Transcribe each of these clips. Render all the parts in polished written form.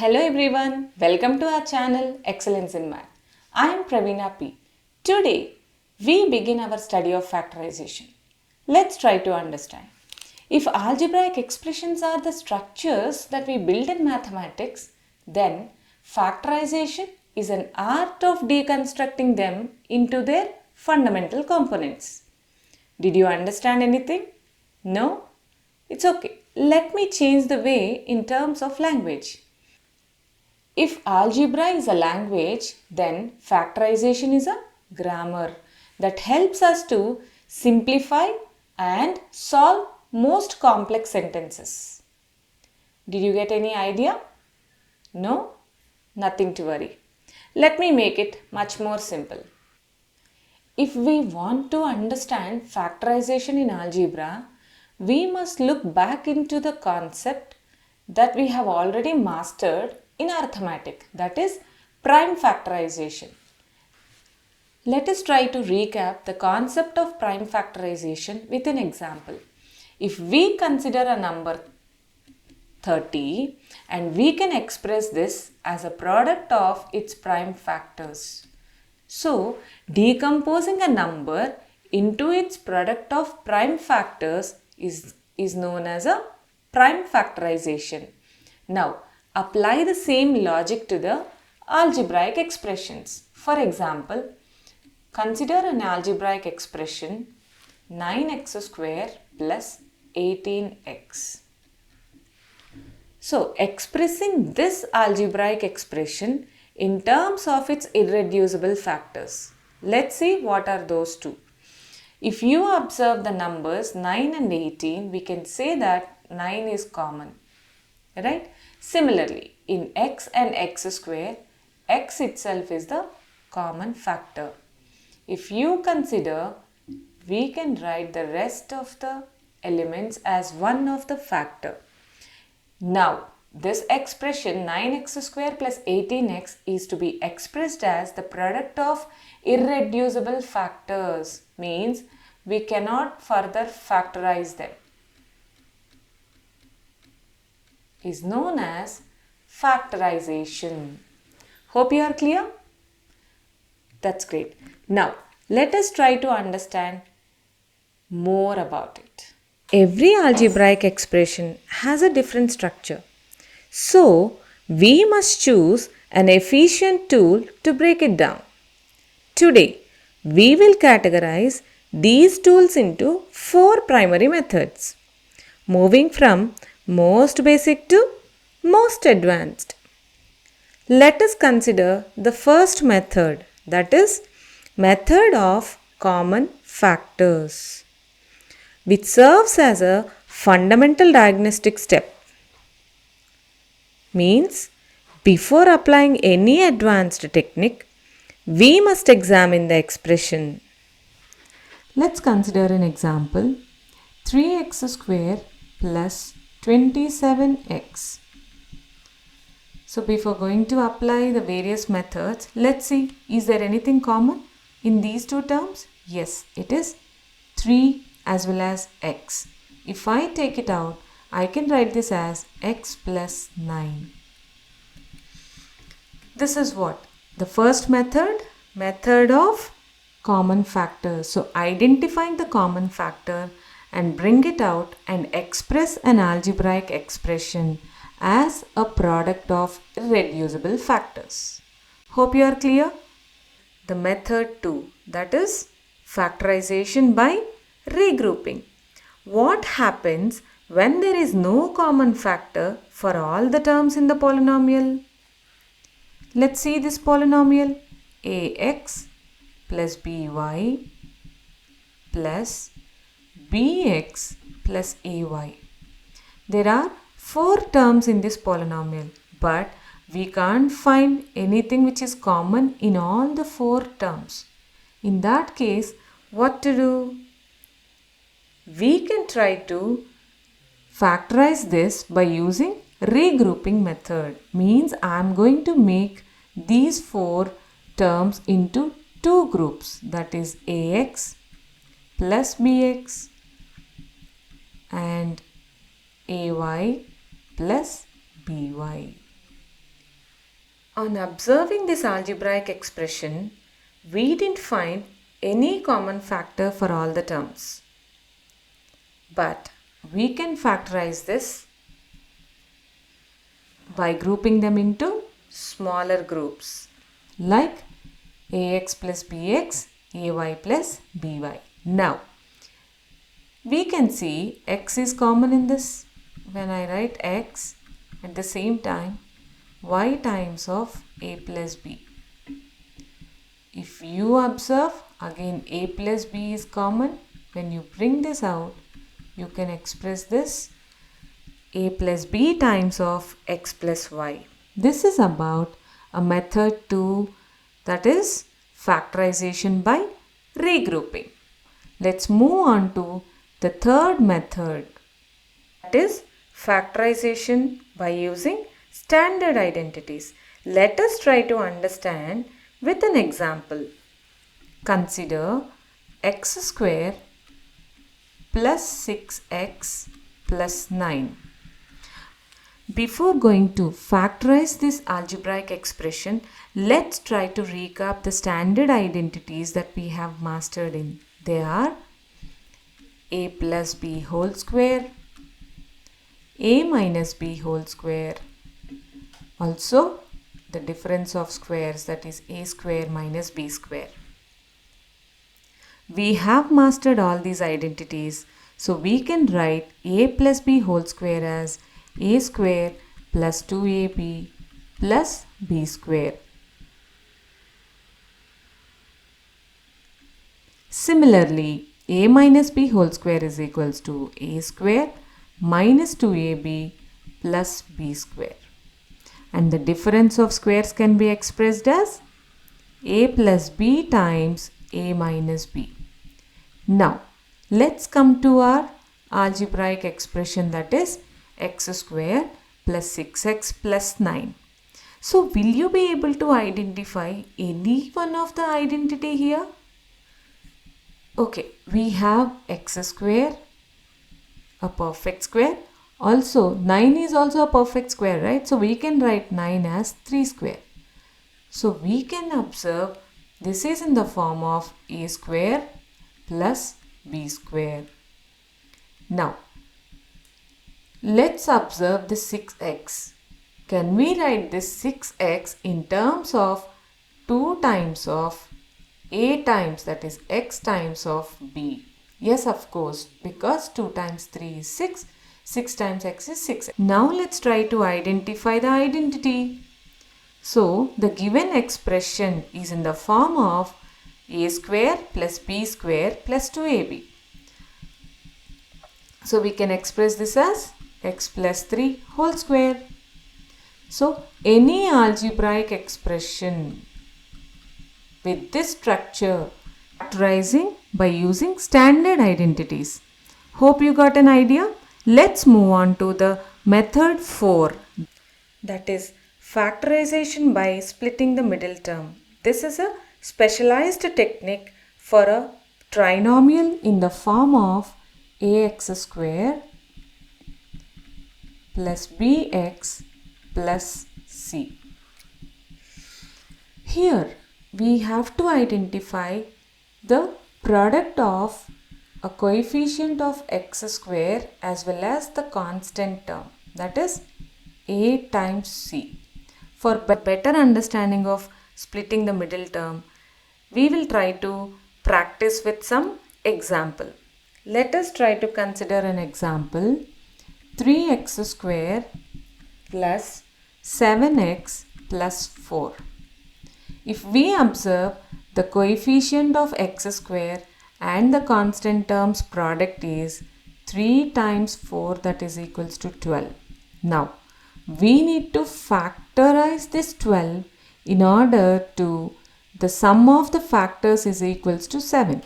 Hello everyone, welcome to our channel Excellence in Math. I am Praveena P. Today we begin our study of factorization. Let's try to understand. If algebraic expressions are the structures that we build in mathematics, then factorization is an art of deconstructing them into their fundamental components. Did you understand anything? No? It's okay. Let me change the way in terms of language. If algebra is a language, then factorization is a grammar that helps us to simplify and solve most complex sentences. Did you get any idea? No? Nothing to worry. Let me make it much more simple. If we want to understand factorization in algebra, we must look back into the concept that we have already mastered in arithmetic, that is prime factorization. Let us try to recap the concept of prime factorization with an example. If we consider a number 30 and we can express this as a product of its prime factors. So, decomposing a number into its product of prime factors is known as a prime factorization. Now, apply the same logic to the algebraic expressions. For example, consider an algebraic expression 9x square plus 18x. So, expressing this algebraic expression in terms of its irreducible factors. Let's see what are those two. If you observe the numbers 9 and 18, we can say that 9 is common, right? Similarly, in x and x square, x itself is the common factor. If you consider, we can write the rest of the elements as one of the factor. Now, this expression 9x square plus 18x is to be expressed as the product of irreducible factors, means we cannot further factorize them. Is known as factorization. Hope you are clear? That's great. Now, let us try to understand more about it. Every algebraic expression has a different structure. So, we must choose an efficient tool to break it down. Today, we will categorize these tools into 4 primary methods, moving from most basic to most advanced. Let us consider the first method, that is method of common factors, which serves as a fundamental diagnostic step. Means, before applying any advanced technique, we must examine the expression. Let's consider an example 3x square plus 27x. So before going to apply the various methods, let's see, is there anything common in these two terms? Yes, it is 3 as well as x. If I take it out, I can write this as x plus 9. This is what? The first method of common factors. So identifying the common factor and bring it out and express an algebraic expression as a product of irreducible factors. Hope you are clear? The method 2, that is factorization by regrouping. What happens when there is no common factor for all the terms in the polynomial? Let's see this polynomial ax plus by plus bx plus ay. There are 4 terms in this polynomial, but we can't find anything which is common in all the 4 terms. In that case, what to do? We can try to factorize this by using regrouping method. Means I am going to make these 4 terms into 2 groups, that is ax plus bx and ay plus by. On observing this algebraic expression, we didn't find any common factor for all the terms. But we can factorize this by grouping them into smaller groups like ax plus bx, ay plus by. Now, we can see x is common in this. When I write x, at the same time y times of a plus b. If you observe, again a plus b is common. When you bring this out, you can express this a plus b times of x plus y. This is about a method 2, that is factorization by regrouping. Let's move on to the third method, that is factorization by using standard identities. Let us try to understand with an example. Consider x square plus 6x plus 9. Before going to factorize this algebraic expression, let's try to recap the standard identities that we have mastered in. They are a plus b whole square, a minus b whole square, also the difference of squares, that is a square minus b square. We have mastered all these identities, so we can write a plus b whole square as a square plus 2ab plus b square. Similarly, a minus b whole square is equals to a square minus 2ab plus b square. And the difference of squares can be expressed as a plus b times a minus b. Now, let's come to our algebraic expression, that is x square plus 6x plus 9. So, will you be able to identify any one of the identity here? Okay, we have x square, a perfect square. Also, 9 is also a perfect square, right? So, we can write 9 as 3 square. So, we can observe this is in the form of a square plus b square. Now, let's observe the 6x. Can we write this 6x in terms of 2 times of a times, that is x times of b? Yes, of course, because 2 times 3 is 6. 6 times x is 6. Now let's try to identify the identity. So the given expression is in the form of a square plus b square plus 2ab. So we can express this as x plus 3 whole square. So any algebraic expression with this structure, factorizing by using standard identities. Hope you got an idea. Let's move on to the method 4, that is factorization by splitting the middle term. This is a specialized technique for a trinomial in the form of ax square plus bx plus c. Here we have to identify the product of a coefficient of x square as well as the constant term, that is a times c. For better understanding of splitting the middle term, we will try to practice with some example. Let us try to consider an example. 3x square plus 7x plus 4. If we observe the coefficient of x square and the constant terms product is 3 times 4, that is equals to 12. Now, we need to factorize this 12 in order to the sum of the factors is equals to 7.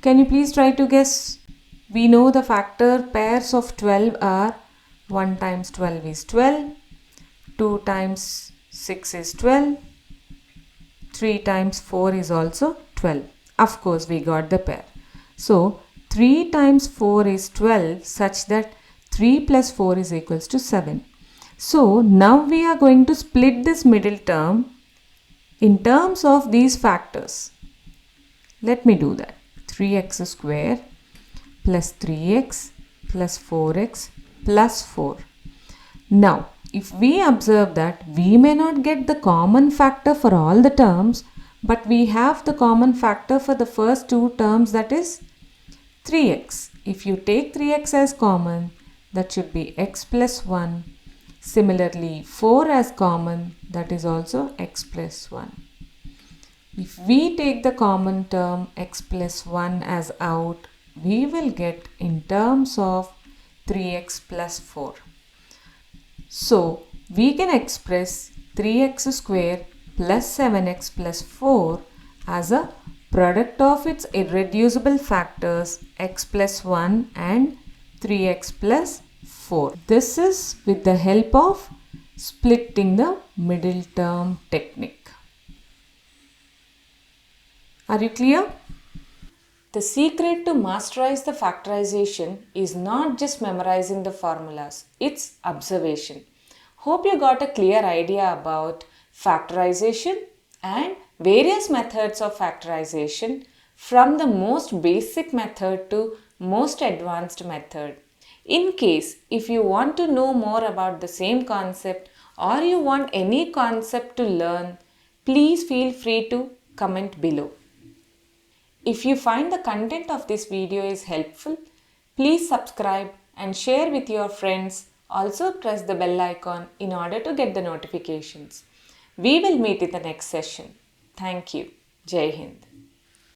Can you please try to guess? We know the factor pairs of 12 are 1 times 12 is 12, 2 times 6 is 12, 3 times 4 is also 12. Of course, we got the pair. So, 3 times 4 is 12 such that 3 plus 4 is equals to 7. So now we are going to split this middle term in terms of these factors. Let me do that. 3x square plus 3x plus 4x plus 4. Now, if we observe that we may not get the common factor for all the terms, but we have the common factor for the first two terms, that is 3x. If you take 3x as common, that should be x plus 1. Similarly, 4 as common, that is also x plus 1. If we take the common term x plus 1 as out, we will get in terms of 3x plus 4. So, we can express 3x square plus 7x plus 4 as a product of its irreducible factors x plus 1 and 3x plus 4. This is with the help of splitting the middle term technique. Are you clear? The secret to masterize the factorization is not just memorizing the formulas, it's observation. Hope you got a clear idea about factorization and various methods of factorization, from the most basic method to most advanced method. In case if you want to know more about the same concept or you want any concept to learn, please feel free to comment below. If you find the content of this video is helpful, please subscribe and share with your friends. Also press the bell icon in order to get the notifications. We will meet in the next session. Thank you. Jai Hind.